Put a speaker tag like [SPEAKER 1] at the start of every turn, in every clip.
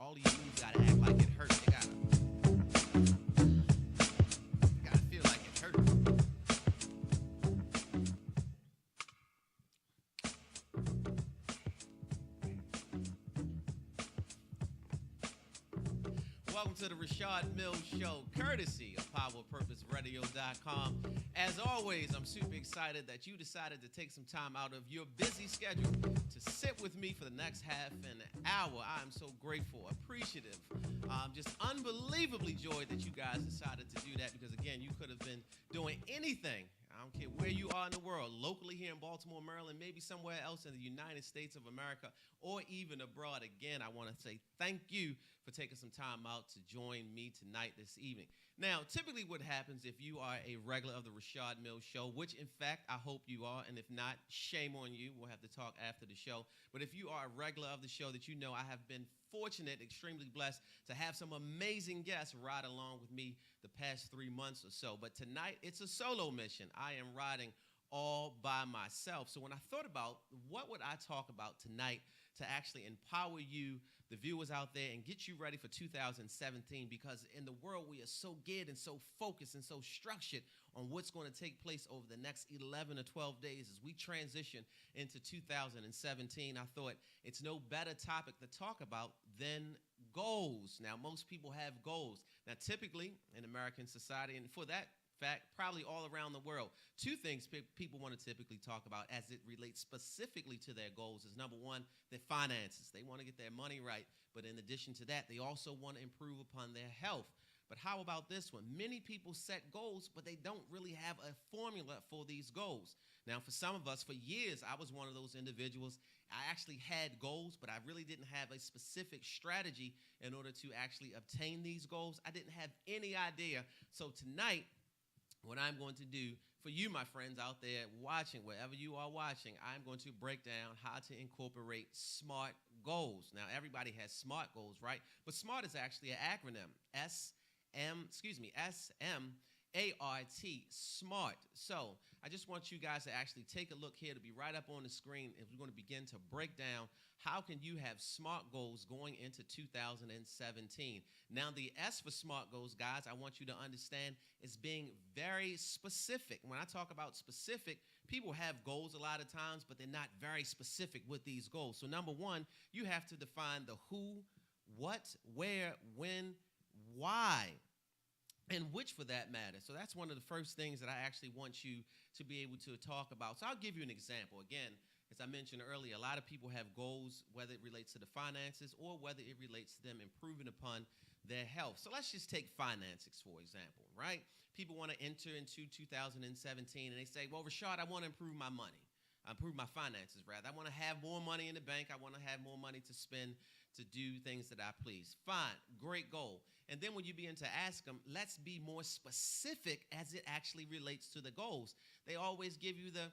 [SPEAKER 1] all these moves gotta act like it hurts. They gotta feel like it hurts. Welcome to the Rashad Mills Show, courtesy of PowerPurposeRadio.com. As always, I'm super excited that you decided to take some time out of your busy schedule to sit with me for the next half an hour. I'm so grateful, appreciative, just unbelievably joyed that you guys decided to do that because, again, you could have been doing anything. I don't care where you are in the world, locally here in Baltimore, Maryland, maybe somewhere else in the United States of America, or even abroad. Again, I want to say thank you for taking some time out to join me tonight, this evening. Now, typically what happens if you are a regular of the Rashad Mills Show, which in fact I hope you are, and if not, shame on you. We'll have to talk after the show. But if you are a regular of the show, that you know I have been fortunate, extremely blessed to have some amazing guests ride along with me the past 3 months or so. But tonight, it's a solo mission. I am riding all by myself. So when I thought about what would I talk about tonight to actually empower you, the viewers out there, and get you ready for 2017, because in the world we are so geared and so focused and so structured on what's going to take place over the next 11 or 12 days as we transition into 2017. I thought it's no better topic to talk about than goals. Now, most people have goals. Now, typically in American society, and for that fact, probably all around the world, two things people want to typically talk about as it relates specifically to their goals is, number one, their finances. They want to get their money right, but in addition to that, they also want to improve upon their health. But how about this one? Many people set goals, but they don't really have a formula for these goals. Now, for some of us, for years, I was one of those individuals. I actually had goals, but I really didn't have a specific strategy in order to actually obtain these goals. I didn't have any idea. So tonight, what I'm going to do for you, my friends out there watching, wherever you are watching, I'm going to break down how to incorporate SMART goals. Now, everybody has SMART goals, right? But SMART is actually an acronym. S-M-A-R-T, SMART. So I just want you guys to actually take a look here to be right up on the screen, and we're going to begin to break down how can you have SMART goals going into 2017. Now, the S for SMART goals, guys, I want you to understand is being very specific. When I talk about specific, people have goals a lot of times, but they're not very specific with these goals. So number one, you have to define the who, what, where, when, why, and which for that matter. So that's one of the first things that I actually want you to be able to talk about. So I'll give you an example. Again, as I mentioned earlier, a lot of people have goals, whether it relates to the finances or whether it relates to them improving upon their health. So let's just take finances, for example, right? People want to enter into 2017 and they say, well, Rashad, I want to improve my money. Improve my finances, rather. I want to have more money in the bank. I want to have more money to spend to do things that I please. Fine, great goal. And then when you begin to ask them, let's be more specific as it actually relates to the goals. They always give you the,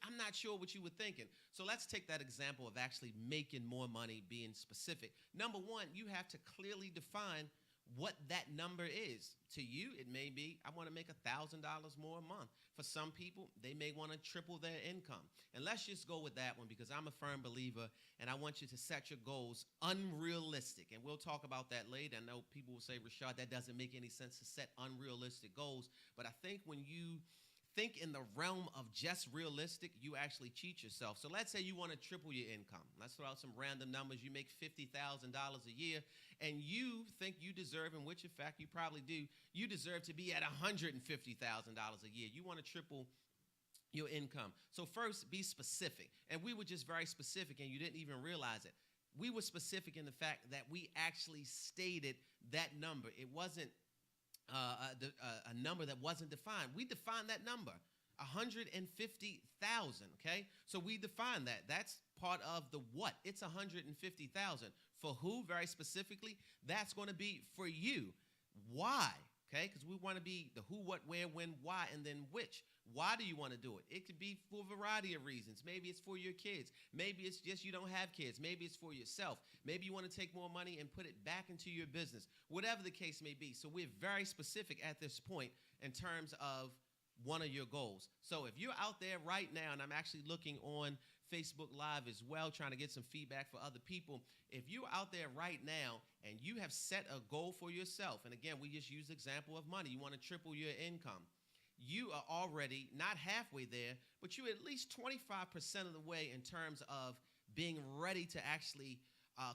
[SPEAKER 1] I'm not sure what you were thinking. So let's take that example of actually making more money, being specific. Number one, you have to clearly define what that number is. To you, it may be, I want to make $1,000 more a month. For some people, they may want to triple their income. And let's just go with that one because I'm a firm believer and I want you to set your goals unrealistic. And we'll talk about that later. I know people will say, Rashad, that doesn't make any sense to set unrealistic goals. But I think when you think in the realm of just realistic, you actually cheat yourself. So let's say you want to triple your income. Let's throw out some random numbers. You make $50,000 a year, and you think you deserve, in which in fact you probably do, you deserve to be at $150,000 a year. You want to triple your income. So first, be specific. And we were just very specific, and you didn't even realize it. We were specific in the fact that we actually stated that number. It wasn't a number that wasn't defined. We defined that number, 150,000, okay? So we defined that. That's part of the what. It's 150,000. For who, very specifically, that's going to be for you. Why? Okay, because we want to be the who, what, where, when, why, and then which. Why do you want to do it? It could be for a variety of reasons. Maybe it's for your kids. Maybe it's just you don't have kids. Maybe it's for yourself. Maybe you want to take more money and put it back into your business. Whatever the case may be. So we're very specific at this point in terms of one of your goals. So if you're out there right now, and I'm actually looking on Facebook Live as well, trying to get some feedback for other people. If you're out there right now and you have set a goal for yourself, and again, we just use the example of money. You want to triple your income. You are already not halfway there, but you're at least 25% of the way in terms of being ready to actually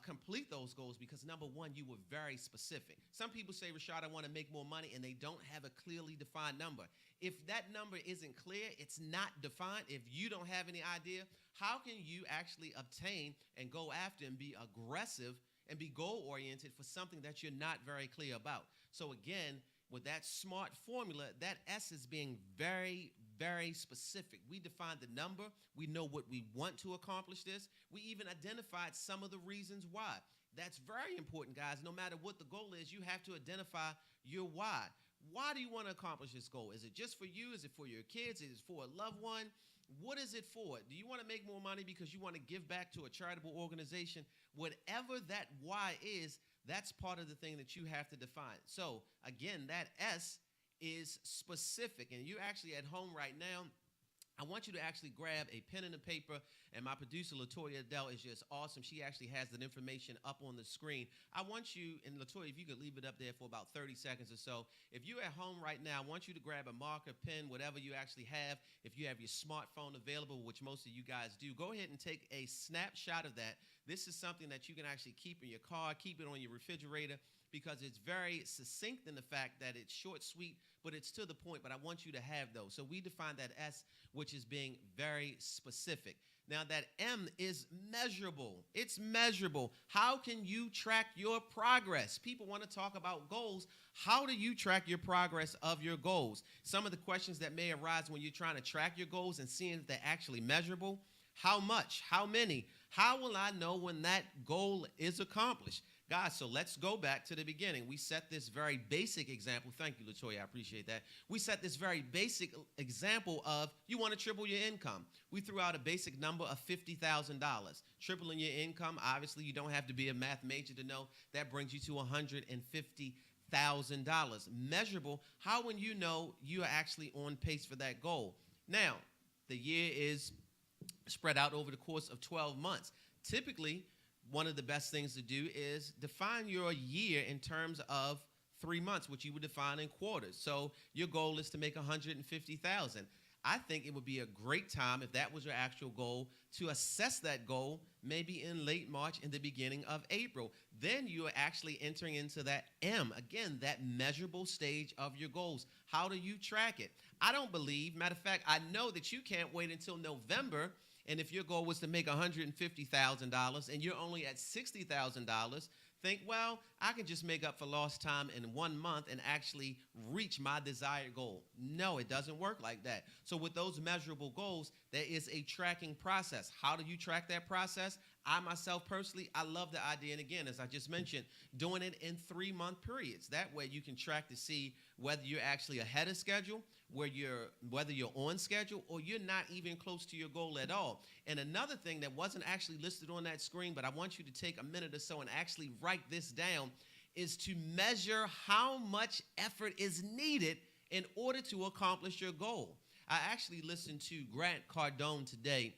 [SPEAKER 1] complete those goals, because number one, you were very specific. Some people say, Rashad, I want to make more money, and they don't have a clearly defined number. If that number isn't clear, it's not defined, if you don't have any idea, how can you actually obtain and go after and be aggressive and be goal-oriented for something that you're not very clear about? So again, with that SMART formula, that S is being very, very specific. We defined the number. We know what we want to accomplish this. We even identified some of the reasons why. That's very important, guys. No matter what the goal is, you have to identify your why. Why do you want to accomplish this goal? Is it just for you? Is it for your kids? Is it for a loved one? What is it for? Do you want to make more money because you want to give back to a charitable organization? Whatever that why is, that's part of the thing that you have to define. So again, that S is specific. And you're actually at home right now. I want you to actually grab a pen and a paper, and my producer, Latoya Adele, is just awesome. She actually has that information up on the screen. I want you, and Latoya, if you could leave it up there for about 30 seconds or so. If you're at home right now, I want you to grab a marker, pen, whatever you actually have. If you have your smartphone available, which most of you guys do, go ahead and take a snapshot of that. This is something that you can actually keep in your car, keep it on your refrigerator, because it's very succinct in the fact that it's short, sweet, but it's to the point. But I want you to have those. So we define that S, which is being very specific. Now that M is measurable. It's measurable. How can you track your progress? People want to talk about goals. How do you track your progress of your goals? Some of the questions that may arise when you're trying to track your goals and seeing if they're actually measurable. How much? How many? How will I know when that goal is accomplished? Guys, so let's go back to the beginning. We set this very basic example. Thank you, Latoya. I appreciate that. We set this very basic example of you want to triple your income. We threw out a basic number of $50,000. Tripling your income, obviously, you don't have to be a math major to know that brings you to $150,000. Measurable, how will you know you are actually on pace for that goal? Now, the year is spread out over the course of 12 months. Typically, one of the best things to do is define your year in terms of 3 months, which you would define in quarters. So your goal is to make $150,000. I think it would be a great time, if that was your actual goal, to assess that goal maybe in late March, in the beginning of April. Then you are actually entering into that M, again, that measurable stage of your goals. How do you track it? I don't believe, matter of fact, I know that you can't wait until November. And if your goal was to make $150,000 and you're only at $60,000, think, well, I can just make up for lost time in 1 month and actually reach my desired goal. No, it doesn't work like that. So with those measurable goals, there is a tracking process. How do you track that process? I myself personally, I love the idea. And again, as I just mentioned, doing it in 3-month periods. That way you can track to see whether you're actually ahead of schedule, whether you're on schedule, or you're not even close to your goal at all. And another thing that wasn't actually listed on that screen, but I want you to take a minute or so and actually write this down, is to measure how much effort is needed in order to accomplish your goal. I actually listened to Grant Cardone today,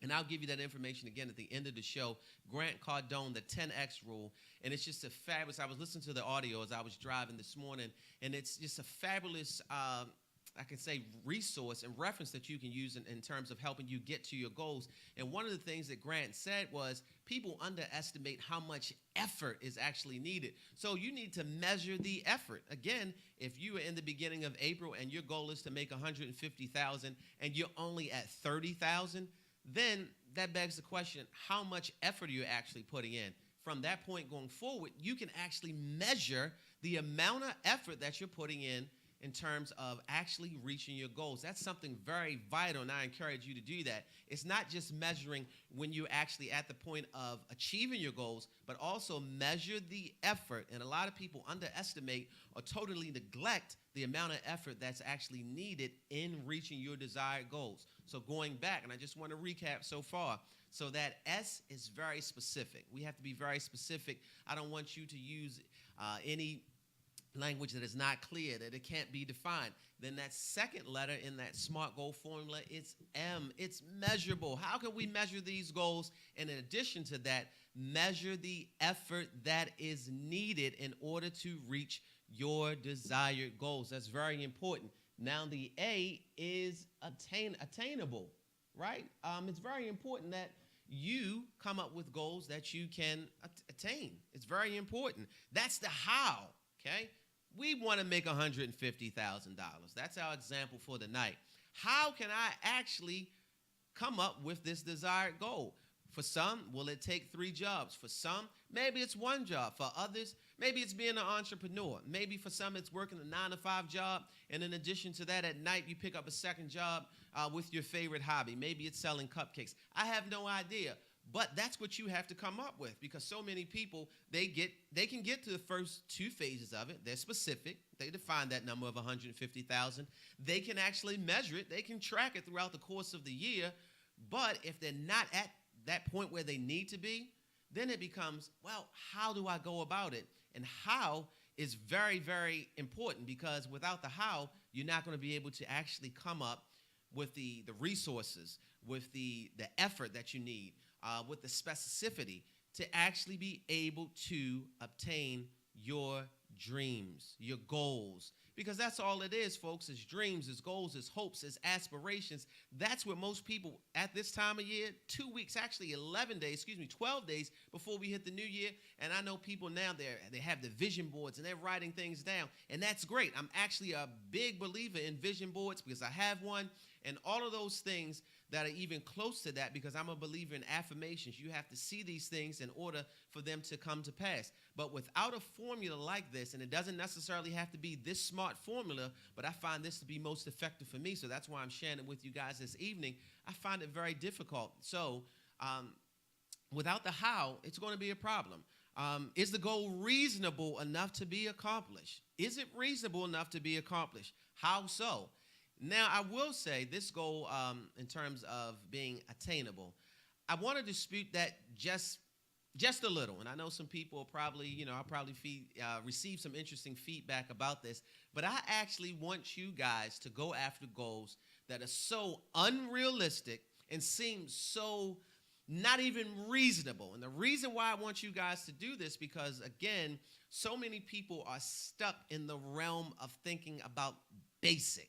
[SPEAKER 1] and I'll give you that information again at the end of the show. Grant Cardone, the 10X rule, and it's just a fabulous, I was listening to the audio as I was driving this morning, and it's just a fabulous, I can say, resource and reference that you can use in terms of helping you get to your goals. And one of the things that Grant said was people underestimate how much effort is actually needed. So you need to measure the effort. Again, if you are in the beginning of April and your goal is to make $150,000 and you're only at $30,000, then that begs the question, how much effort are you actually putting in? From that point going forward, you can actually measure the amount of effort that you're putting in terms of actually reaching your goals. That's something very vital, and I encourage you to do that. It's not just measuring when you're actually at the point of achieving your goals, but also measure the effort. And a lot of people underestimate or totally neglect the amount of effort that's actually needed in reaching your desired goals. So going back, and I just want to recap so far. So that S is very specific. We have to be very specific. I don't want you to use any language that is not clear, that it can't be defined. Then that second letter in that SMART goal formula, it's M. It's measurable. How can we measure these goals? And in addition to that, measure the effort that is needed in order to reach your desired goals. That's very important. Now the A is attainable, right? It's very important that you come up with goals that you can attain. It's very important. That's the how, okay? We want to make $150,000. That's our example for tonight. How can I actually come up with this desired goal? For some, will it take 3 jobs? For some, maybe it's 1 job. For others, maybe it's being an entrepreneur. Maybe for some, it's working a 9-to-5 job, and in addition to that, at night, you pick up a second job with your favorite hobby. Maybe it's selling cupcakes. I have no idea. But that's what you have to come up with, because so many people, they can get to the first 2 phases of it. They're specific. They define that number of 150,000. They can actually measure it. They can track it throughout the course of the year. But if they're not at that point where they need to be, then it becomes, well, how do I go about it? And how is very, very important, because without the how, you're not going to be able to actually come up with the resources, with the effort that you need, with the specificity to actually be able to obtain your dreams, your goals. Because that's all it is, folks, is dreams, is goals, is hopes, is aspirations. That's what most people at this time of year, 2 weeks, actually 12 days before we hit the new year. And I know people now, they have the vision boards and they're writing things down. And that's great. I'm actually a big believer in vision boards because I have one. And all of those things that are even close to that, because I'm a believer in affirmations. You have to see these things in order for them to come to pass. But without a formula like this, and it doesn't necessarily have to be this SMART formula, but I find this to be most effective for me, so that's why I'm sharing it with you guys this evening. I find it very difficult. So without the how, it's going to be a problem. Is the goal reasonable enough to be accomplished? Is it reasonable enough to be accomplished? How so? Now, I will say this goal, in terms of being attainable, I want to dispute that just a little. And I know some people probably, I'll probably receive some interesting feedback about this. But I actually want you guys to go after goals that are so unrealistic and seem so not even reasonable. And the reason why I want you guys to do this, because, again, so many people are stuck in the realm of thinking about basic.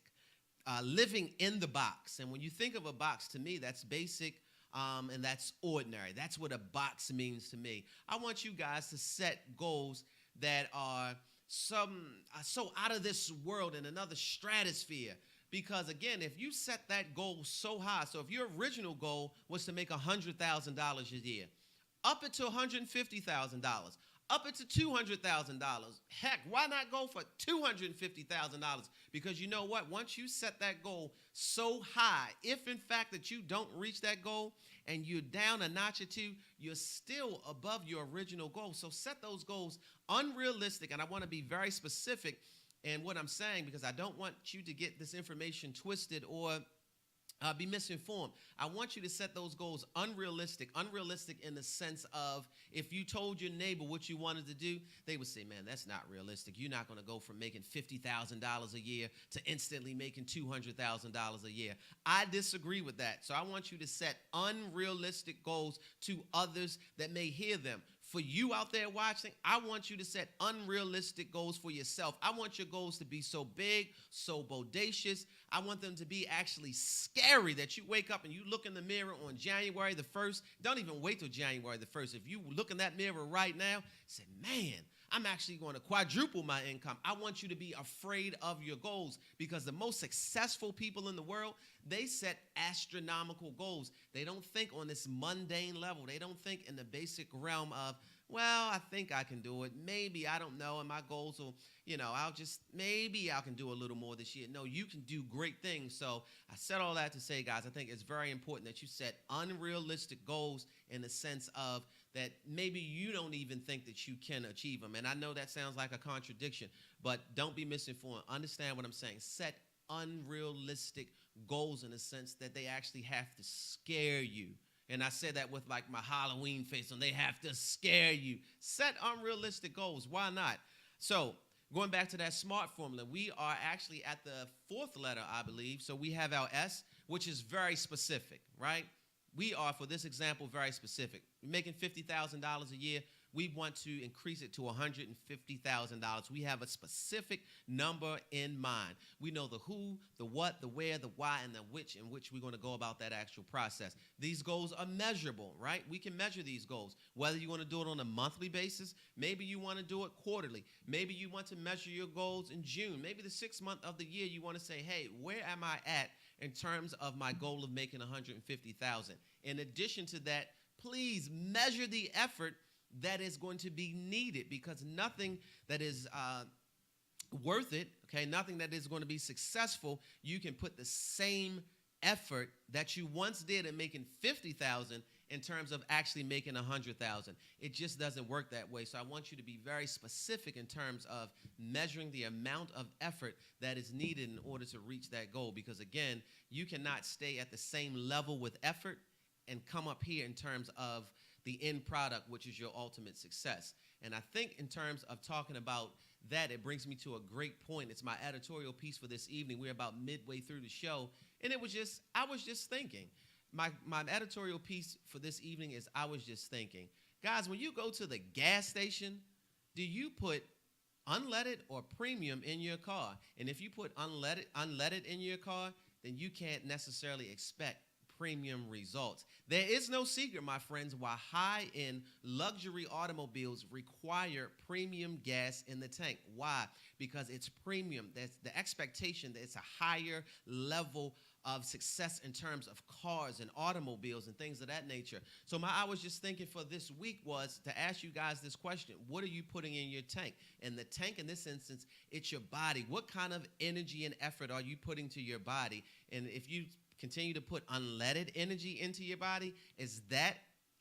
[SPEAKER 1] Living in the box. And when you think of a box, to me, that's basic and that's ordinary. That's what a box means to me. I want you guys to set goals that are so out of this world, in another stratosphere. Because, again, if you set that goal so high, so if your original goal was to make $100,000 a year, up it to $150,000, up it to $200,000. Heck, why not go for $250,000? Because you know what? Once you set that goal so high, if in fact that you don't reach that goal and you're down a notch or two, you're still above your original goal. So set those goals unrealistic, and I want to be very specific in what I'm saying, because I don't want you to get this information twisted or be misinformed. I want you to set those goals unrealistic in the sense of, if you told your neighbor what you wanted to do, they would say, man, that's not realistic. You're not going to go from making $50,000 a year to instantly making $200,000 a year. I disagree with that. So I want you to set unrealistic goals to others that may hear them. For you out there watching, I want you to set unrealistic goals for yourself. I want your goals to be so big, so bodacious. I want them to be actually scary, that you wake up and you look in the mirror on January the 1st. Don't even wait till January the 1st. If you look in that mirror right now, say, man, I'm actually going to quadruple my income. I want you to be afraid of your goals, because the most successful people in the world, they set astronomical goals. They don't think on this mundane level. They don't think in the basic realm of, well, I think I can do it. Maybe, I don't know, and my goals will, maybe I can do a little more this year. No, you can do great things. So I said all that to say, guys, I think it's very important that you set unrealistic goals in the sense of that maybe you don't even think that you can achieve them. And I know that sounds like a contradiction, but don't be misinformed. Understand what I'm saying. Set unrealistic goals in the sense that they actually have to scare you. And I said that with like my Halloween face on. They have to scare you. Set unrealistic goals. Why not? So Going back to that SMART formula, we are actually at the fourth letter, I believe. So we have our S, which is very specific, right? We are, for this example, very specific. We're making $50,000 a year. We want to increase it to $150,000. We have a specific number in mind. We know the who, the what, the where, the why, and the which in which we're going to go about that actual process. These goals are measurable, right? We can measure these goals. Whether you want to do it on a monthly basis, maybe you want to do it quarterly. Maybe you want to measure your goals in June. Maybe the 6th month of the year you want to say, hey, where am I at in terms of my goal of making $150,000? In addition to that, please measure the effort that is going to be needed, because nothing that is worth it, okay, nothing that is going to be successful, you can put the same effort that you once did in making $50,000 in terms of actually making $100,000. It just doesn't work that way. So I want you to be very specific in terms of measuring the amount of effort that is needed in order to reach that goal, because again, you cannot stay at the same level with effort and come up here in terms of the end product, which is your ultimate success. And I think in terms of talking about that, it brings me to a great point. It's my editorial piece for this evening. We're about midway through the show, and I was just thinking. My editorial piece for this evening is I was just thinking. Guys, when you go to the gas station, do you put unleaded or premium in your car? And if you put unleaded in your car, then you can't necessarily expect premium results. There is no secret, my friends, why high-end luxury automobiles require premium gas in the tank. Why? Because it's premium. That's the expectation that it's a higher level of success in terms of cars and automobiles and things of that nature. So I was just thinking for this week was to ask you guys this question. What are you putting in your tank? And the tank in this instance, it's your body. What kind of energy and effort are you putting to your body? And if you continue to put unleaded energy into your body, is that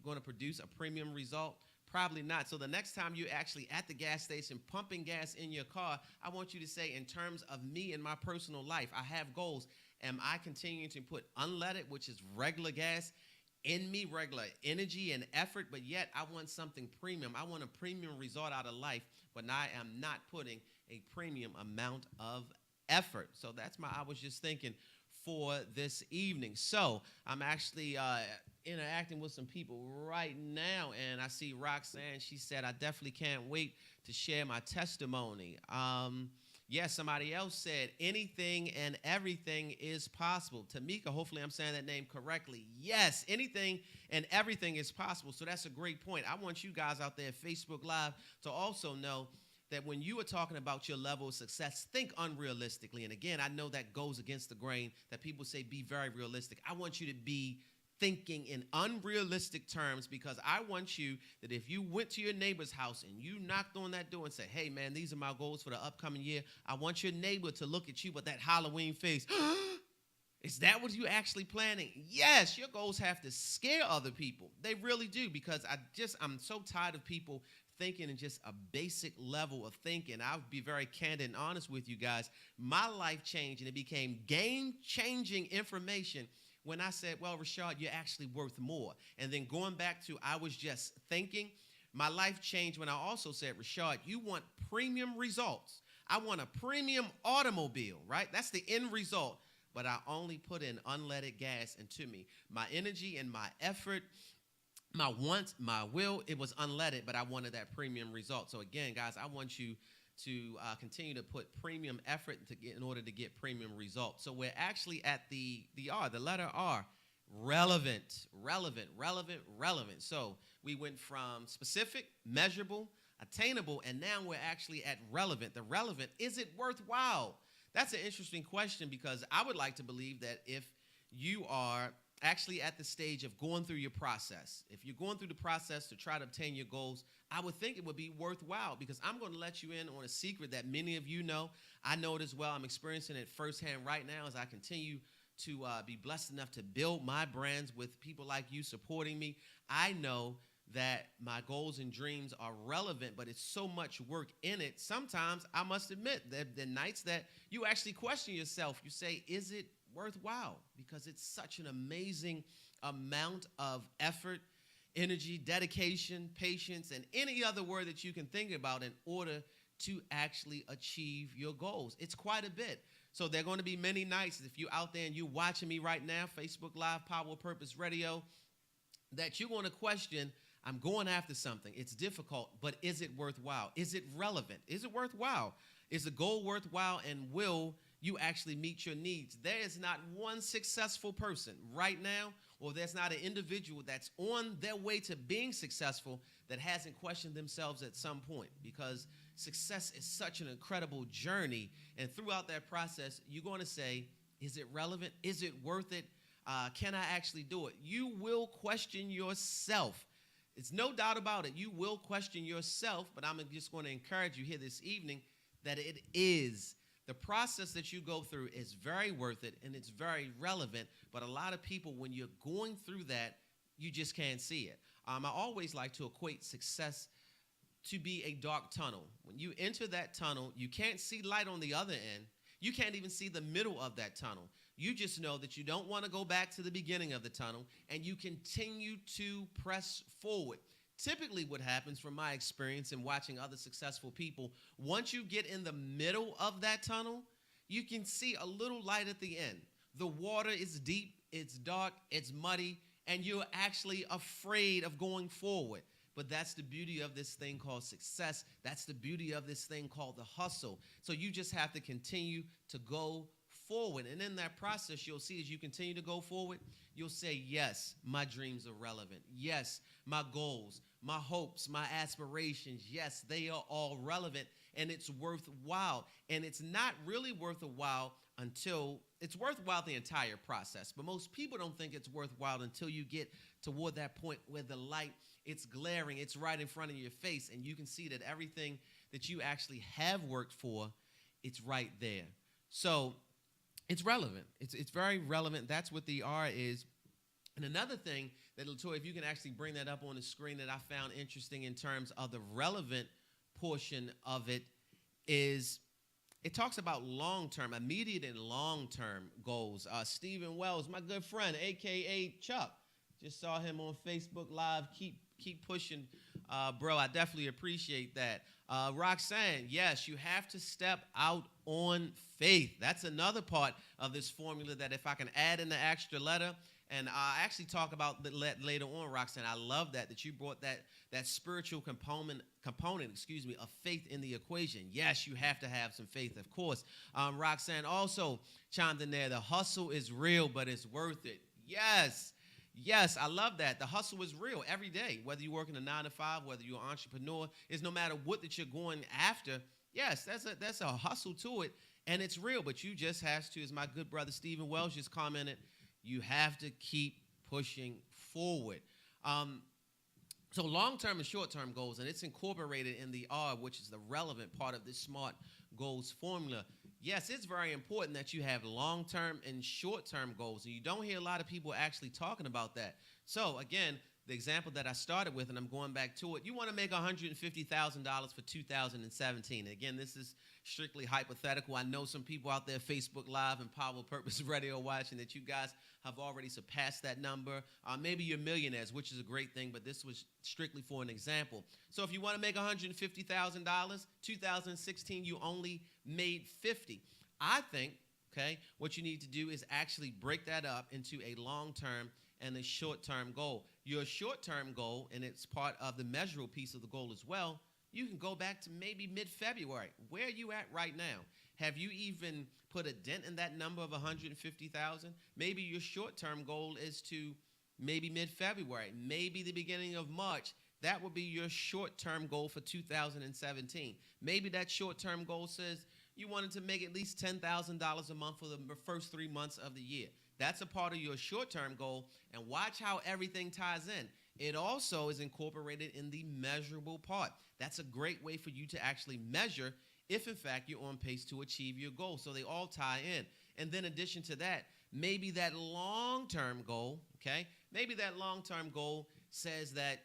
[SPEAKER 1] going to produce a premium result? Probably not. So the next time you're actually at the gas station pumping gas in your car, I want you to say, in terms of me and my personal life, I have goals. Am I continuing to put unleaded, which is regular gas, in me, regular energy and effort, but yet I want something premium. I want a premium result out of life, but I am not putting a premium amount of effort. So that's I was just thinking for this evening. So I'm actually interacting with some people right now, and I see Roxanne. She said, I definitely can't wait to share my testimony. Yes, somebody else said, anything and everything is possible. Tamika, hopefully I'm saying that name correctly. Yes, anything and everything is possible. So that's a great point. I want you guys out there at Facebook Live to also know that when you are talking about your level of success, think unrealistically. And again, I know that goes against the grain that people say be very realistic. I want you to be thinking in unrealistic terms, because I want you that if you went to your neighbor's house and you knocked on that door and said, hey, man, these are my goals for the upcoming year, I want your neighbor to look at you with that Halloween face. Is that what you're actually planning? Yes, your goals have to scare other people. They really do, because I'm so tired of people thinking in just a basic level of thinking. I'll be very candid and honest with you guys. My life changed, and it became game-changing information when I said, well, Rashad, you're actually worth more. And then going back to I was just thinking, my life changed when I also said, Rashad, you want premium results. I want a premium automobile, right? That's the end result. But I only put in unleaded gas into me. My energy and my effort, my wants, my will, it was unleaded, but I wanted that premium result. So again, guys, I want you to continue to put premium effort in order to get premium results. So we're actually at the R, the letter R, relevant. So we went from specific, measurable, attainable, and now we're actually at relevant. The relevant, is it worthwhile? That's an interesting question, because I would like to believe that if you are actually at the stage of going through your process, if you're going through the process to try to obtain your goals, I would think it would be worthwhile, because I'm going to let you in on a secret that many of you know. I know it as well. I'm experiencing it firsthand right now as I continue to be blessed enough to build my brands with people like you supporting me. I know that my goals and dreams are relevant, but it's so much work in it. Sometimes, I must admit, the nights that you actually question yourself, you say, is it worthwhile? Because it's such an amazing amount of effort, energy, dedication, patience, and any other word that you can think about in order to actually achieve your goals. It's quite a bit. So there are going to be many nights, if you're out there and you're watching me right now, Facebook Live, Power with Purpose Radio, that you're going to question, I'm going after something. It's difficult, but is it worthwhile? Is it relevant? Is it worthwhile? Is the goal worthwhile, and will you actually meet your needs? There is not one successful person right now, or there's not an individual that's on their way to being successful that hasn't questioned themselves at some point, because success is such an incredible journey. And throughout that process, you're going to say, is it relevant? Is it worth it? Can I actually do it? You will question yourself. It's no doubt about it. You will question yourself, but I'm just going to encourage you here this evening that it is. The process that you go through is very worth it, and it's very relevant. But a lot of people, when you're going through that, you just can't see it. I always like to equate success to be a dark tunnel. When you enter that tunnel, you can't see light on the other end. You can't even see the middle of that tunnel. You just know that you don't want to go back to the beginning of the tunnel, and you continue to press forward. Typically what happens, from my experience in watching other successful people, once you get in the middle of that tunnel, you can see a little light at the end. The water is deep, it's dark, it's muddy, and you're actually afraid of going forward. But that's the beauty of this thing called success. That's the beauty of this thing called the hustle. So you just have to continue to go forward. And in that process, you'll see, as you continue to go forward, you'll say, yes, my dreams are relevant. Yes, my goals, my hopes, my aspirations, yes, they are all relevant, and it's worthwhile. And it's not really worth a while until it's worthwhile the entire process. But most people don't think it's worthwhile until you get toward that point where the light, it's glaring, it's right in front of your face, and you can see that everything that you actually have worked for, it's right there. So it's relevant. It's very relevant. That's what the R is. And another thing that, Latoya, if you can actually bring that up on the screen, that I found interesting in terms of the relevant portion of it, is it talks about long-term, immediate and long-term goals. Stephen Wells, my good friend, a.k.a. Chuck, just saw him on Facebook Live. Keep pushing, bro. I definitely appreciate that. Roxanne, yes, you have to step out on faith. That's another part of this formula that if I can add in the extra letter, and I actually talk about that later on, Roxanne. I love that you brought that spiritual component, of faith in the equation. Yes, you have to have some faith, of course. Roxanne also chimed in there. The hustle is real, but it's worth it. Yes, I love that. The hustle is real every day, whether you're working a 9-to-5, whether you're an entrepreneur, is no matter what that you're going after. Yes, that's a hustle to it, and it's real, but you just have to, as my good brother Stephen Wells just commented, you have to keep pushing forward. So long-term and short-term goals, and it's incorporated in the R, which is the relevant part of this SMART goals formula. Yes, it's very important that you have long-term and short-term goals, and you don't hear a lot of people actually talking about that. So again, the example that I started with, and I'm going back to it, you want to make $150,000 for 2017. Again, this is strictly hypothetical. I know some people out there, Facebook Live and Power Purpose Radio, watching, that you guys have already surpassed that number. Maybe you're millionaires, which is a great thing, but this was strictly for an example. So if you want to make $150,000, 2016, you only made 50. I think, okay, what you need to do is actually break that up into a long-term and a short-term goal. Your short-term goal, and it's part of the measurable piece of the goal as well, you can go back to maybe mid-February. Where are you at right now? Have you even put a dent in that number of 150,000? Maybe your short-term goal is to maybe mid-February, maybe the beginning of March. That would be your short-term goal for 2017. Maybe that short-term goal says you wanted to make at least $10,000 a month for the first 3 months of the year. That's a part of your short-term goal, and watch how everything ties in. It also is incorporated in the measurable part. That's a great way for you to actually measure if, in fact, you're on pace to achieve your goal. So they all tie in. And then in addition to that, maybe that long-term goal, okay, maybe that long-term goal says that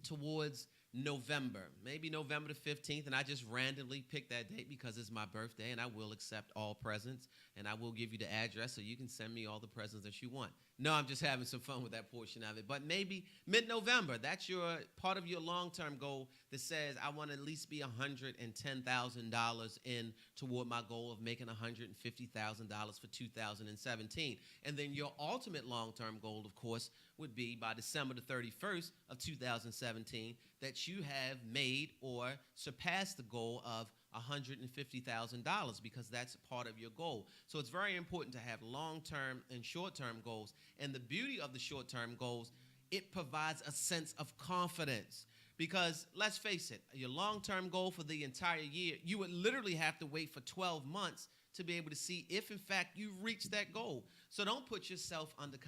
[SPEAKER 1] towards November, maybe November the 15th, and I just randomly picked that date because it's my birthday, and I will accept all presents, and I will give you the address so you can send me all the presents that you want. No, I'm just having some fun with that portion of it. But maybe mid-November, that's your part of your long-term goal that says I want to at least be $110,000 in toward my goal of making $150,000 for 2017. And then your ultimate long-term goal, of course, would be by December the 31st of 2017 that you have made or surpassed the goal of $150,000 because that's part of your goal. So it's very important to have long-term and short-term goals. And the beauty of the short-term goals, it provides a sense of confidence. Because let's face it, your long-term goal for the entire year, you would literally have to wait for 12 months to be able to see if, in fact, you reached that goal. So don't put yourself under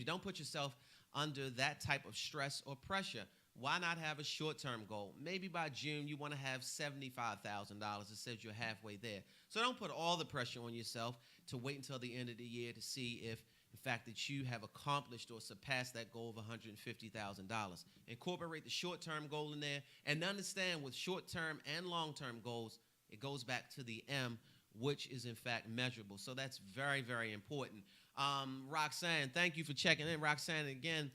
[SPEAKER 1] don't put yourself under that type of stress or pressure. Why not have a short-term goal? Maybe by June you want to have $75,000. It says you're halfway there. So don't put all the pressure on yourself to wait until the end of the year to see if, in fact, that you have accomplished or surpassed that goal of $150,000. Incorporate the short-term goal in there and understand with short-term and long-term goals, it goes back to the M, which is, in fact, measurable. So that's very, very important. Roxanne, thank you for checking in. Roxanne, again,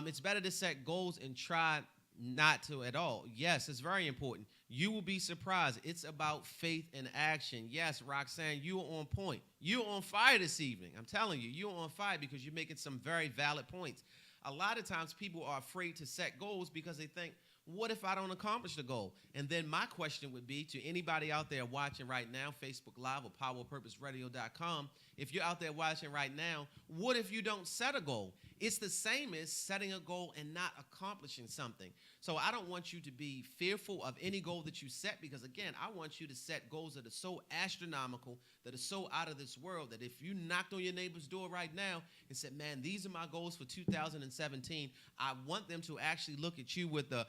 [SPEAKER 1] it's better to set goals and try not to at all. Yes, it's very important. You will be surprised. It's about faith and action. Yes, Roxanne, you are on point. You're on fire this evening. I'm telling you, you're on fire because you're making some very valid points. A lot of times people are afraid to set goals because they think, what if I don't accomplish the goal? And then my question would be to anybody out there watching right now, Facebook Live or PowerPurposeRadio.com, if you're out there watching right now, what if you don't set a goal? It's the same as setting a goal and not accomplishing something. So I don't want you to be fearful of any goal that you set because, again, I want you to set goals that are so astronomical, that are so out of this world, that if you knocked on your neighbor's door right now and said, man, these are my goals for 2017, I want them to actually look at you with the,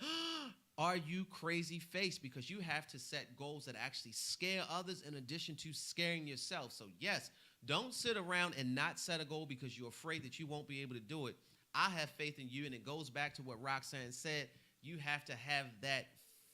[SPEAKER 1] are you crazy face? Because you have to set goals that actually scare others in addition to scaring yourself. So, yes, don't sit around and not set a goal because you're afraid that you won't be able to do it. I have faith in you, and it goes back to what Roxanne said. You have to have that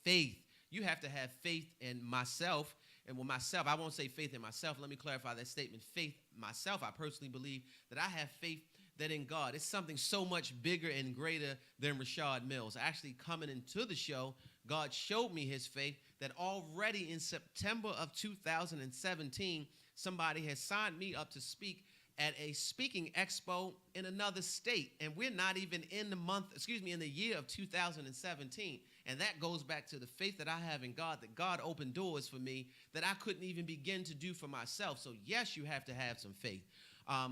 [SPEAKER 1] faith. You have to have faith in myself. And with myself, I won't say faith in myself. Let me clarify that statement. Faith myself, I personally believe that I have faith that in God. It's something so much bigger and greater than RASHAD Mills. Actually, coming into the show, God showed me his faith that already in September of 2017, somebody has signed me up to speak at a speaking expo in another state. And we're not even in the year of 2017. And that goes back to the faith that I have in God, that God opened doors for me that I couldn't even begin to do for myself. So yes, you have to have some faith.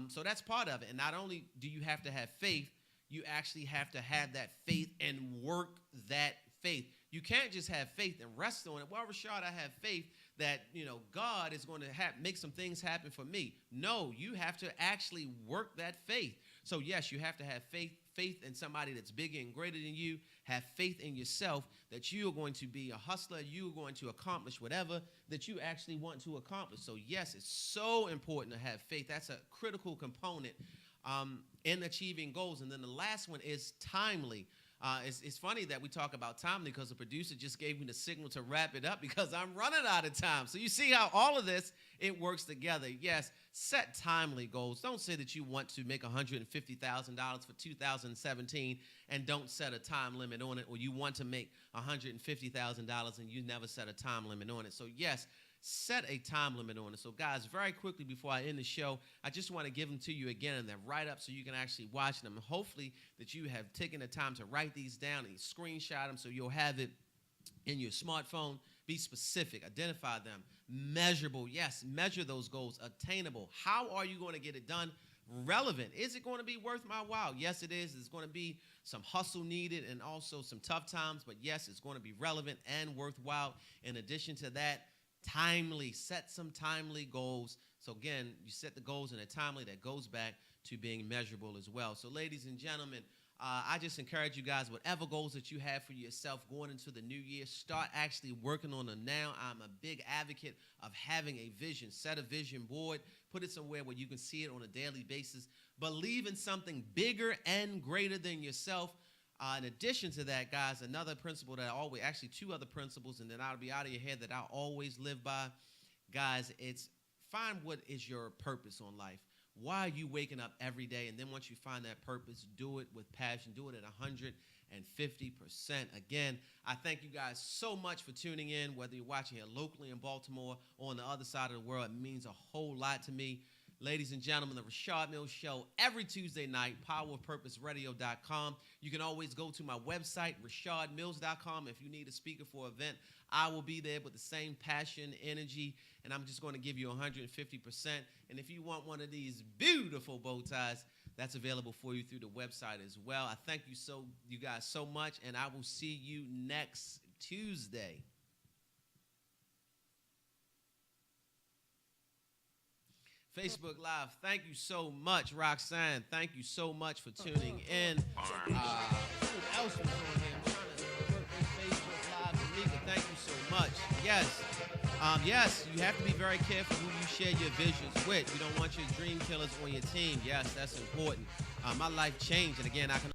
[SPEAKER 1] So that's part of it. And not only do you have to have faith, you actually have to have that faith and work that faith. You can't just have faith and rest on it. Well, Rashad, I have faith that, God is going to make some things happen for me. No, you have to actually work that faith. So, yes, you have to have faith in somebody that's bigger and greater than you. Have faith in yourself that you are going to be a hustler. You are going to accomplish whatever that you actually want to accomplish. So, yes, it's so important to have faith. That's a critical component in achieving goals. And then the last one is timely. It's funny that we talk about timely because the producer just gave me the signal to wrap it up because I'm running out of time. So you see how all of this, it works together. Yes, set timely goals. Don't say that you want to make $150,000 for 2017 and don't set a time limit on it, or you want to make $150,000 and you never set a time limit on it. So yes, set a time limit on it. So guys, very quickly before I end the show, I just want to give them to you again and then write up so you can actually watch them. Hopefully that you have taken the time to write these down and screenshot them so you'll have it in your smartphone. Be specific, identify them, measurable. Yes, measure those goals, attainable. How are you going to get it done? Relevant. Is it going to be worth my while? Yes, it is. There's going to be some hustle needed and also some tough times, but yes, it's going to be relevant and worthwhile. In addition to that, timely. Set some timely goals. So again, you set the goals in a timely that goes back to being measurable as well. So ladies and gentlemen, I just encourage you guys, whatever goals that you have for yourself going into the new year, start actually working on them now. I'm a big advocate of having a vision. Set a vision board. Put it somewhere where you can see it on a daily basis. Believe in something bigger and greater than yourself. In addition to that, guys, another principle that actually two other principles, and then I'll be out of your head that I always live by. Guys, it's find what is your purpose on life. Why are you waking up every day? And then once you find that purpose, do it with passion. Do it at 150%. Again, I thank you guys so much for tuning in, whether you're watching here locally in Baltimore or on the other side of the world. It means a whole lot to me. Ladies and gentlemen, the Rashad Mills Show every Tuesday night, powerofpurposeradio.com. You can always go to my website, rashadmills.com. If you need a speaker for an event, I will be there with the same passion, energy, and I'm just going to give you 150%. And if you want one of these beautiful bow ties, that's available for you through the website as well. I thank you guys so much, and I will see you next Tuesday. Facebook Live, thank you so much, Roxanne. Thank you so much for tuning in. Who else was on here? I'm trying to work this Facebook Live. Tamika, thank you so much. Yes. Yes, you have to be very careful who you share your visions with. You don't want your dream killers on your team. Yes, that's important. My life changed, and again, I can